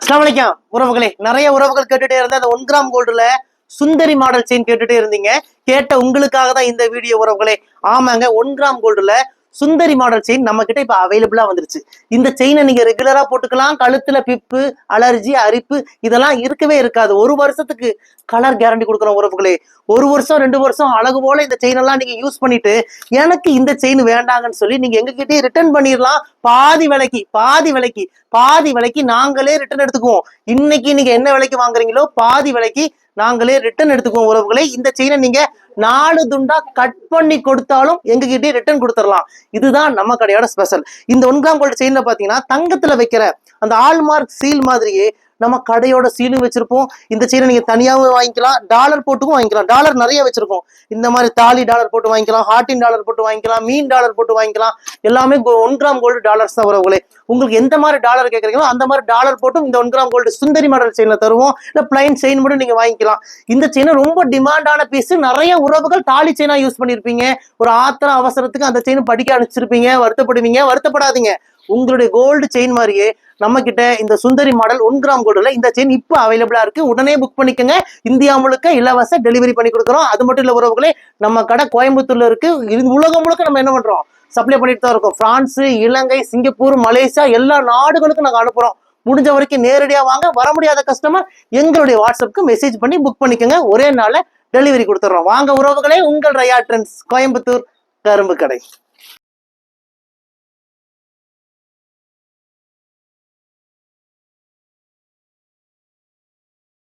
அஸ்ஸலாமு அலைக்கும் உறவுகளே. நிறைய உறவுகள் கேட்டுட்டே இருந்த அந்த 1 கிராம் கோல்டுல சுந்தரி மாடல் செயின் கேட்டுட்டே இருந்தீங்க. கேட்ட உங்களுக்காக தான் இந்த வீடியோ உறவுகளே. ஆமாங்க, 1 கிராம் கோல்டுல சுந்தரி மாடல் செயின் நம்ம கிட்ட இப்ப அவைலபிளா வந்துருச்சு. இந்த செயினை நீங்க ரெகுலரா போட்டுக்கலாம். கழுத்துல பிப்பு, அலர்ஜி, அரிப்பு இதெல்லாம் இருக்கவே இருக்காது. 1 வருஷத்துக்கு கலர் கேரண்டி கொடுக்குறோம் உறவுகளே. 1 வருஷம் 2 வருஷம் அழகு போல இந்த செயின் எல்லாம் நீங்க யூஸ் பண்ணிட்டு எனக்கு இந்த செயின் வேண்டாங்கன்னு சொல்லி நீங்க எங்ககிட்டயே ரிட்டர்ன் பண்ணிடலாம். பாதி விலைக்கு நாங்களே ரிட்டர்ன் எடுத்துக்குவோம். இன்னைக்கு நீங்க என்ன விலைக்கு வாங்குறீங்களோ பாதி விலைக்கு நாங்களே ரிட்டர்ன் எடுத்துக்குவோம் உறவுகளே. இந்த செயினை நீங்க 4 துண்டா கட் பண்ணி கொடுத்தாலும் எங்ககிட்டயே ரிட்டர்ன் கொடுத்துடலாம். இதுதான் நம்ம கடையோட ஸ்பெஷல். இந்த 1 கிராம் கோல்டு செயின்ல பாத்தீங்கன்னா தங்கத்துல வைக்கிற அந்த ஆல்மார்க் சீல் மாதிரியே நம்ம கடையோட சீலும் வச்சிருப்போம். இந்த செயினை நீங்க தனியாவும் வாங்கிக்கலாம், டாலர் போட்டுக்கும் வாங்கிக்கலாம். டாலர் நிறைய வச்சிருக்கோம். இந்த மாதிரி தாலி டாலர் போட்டு வாங்கிக்கலாம், ஹார்டின் டாலர் போட்டு வாங்கிக்கலாம், மீன் டாலர் போட்டு வாங்கிக்கலாம். எல்லாமே 1 கிராம் கோல்டு டாலர்ஸ் தான் உறவுகளே. உங்களுக்கு எந்த மாதிரி டாலர் கேட்குறீங்களோ அந்த மாதிரி டாலர் போட்டும் இந்த 1 கிராம் கோல்டு சுந்தரி மாடல் செயின்ல தருவோம். இல்லை பிளைன் செயின் மட்டும் நீங்க வாங்கிக்கலாம். இந்த செயினை ரொம்ப டிமாண்டான பீஸ். நிறைய உறவுகள் தாலி செயினா யூஸ் பண்ணிருப்பீங்க. ஒரு ஆத்திரம் அவசரத்துக்கு அந்த செயின் படிக்க அனுப்பிச்சிருப்பீங்க, வருத்தப்படுவீங்க. வருத்தப்படாதீங்க. உங்களுடைய கோல்டு செயின் மாதிரியே நம்ம கிட்ட இந்த சுந்தரி மாடல் 1 கிராம் கோல்டுல இந்த செயின் இப்ப அவைலபிளா இருக்கு. உடனே புக் பண்ணிக்கோங்க. இந்தியா முழுக்க இலவச டெலிவரி பண்ணி கொடுக்குறோம். அது மட்டும் இல்ல உறவுகளே, நம்ம கடை கோயம்புத்தூர்ல இருக்கு. உலகம் முழுக்க நம்ம என்ன பண்றோம், சப்ளை பண்ணிட்டு தான் இருக்கோம். பிரான்ஸ், இலங்கை, சிங்கப்பூர், மலேசியா எல்லா நாடுகளுக்கும் நாங்க அனுப்புறோம். முடிஞ்ச வரைக்கும் நேரடியா வாங்க. வர முடியாத கஸ்டமர் எங்களுடைய வாட்ஸ்அப்புக்கு மெசேஜ் பண்ணி புக் பண்ணிக்கோங்க. ஒரே நாள்ல டெலிவரி கொடுத்துறோம். வாங்க உறவுகளே, உங்கள் ரயா ட்ரெண்ட்ஸ், கோயம்புத்தூர் கரும்பு கடை.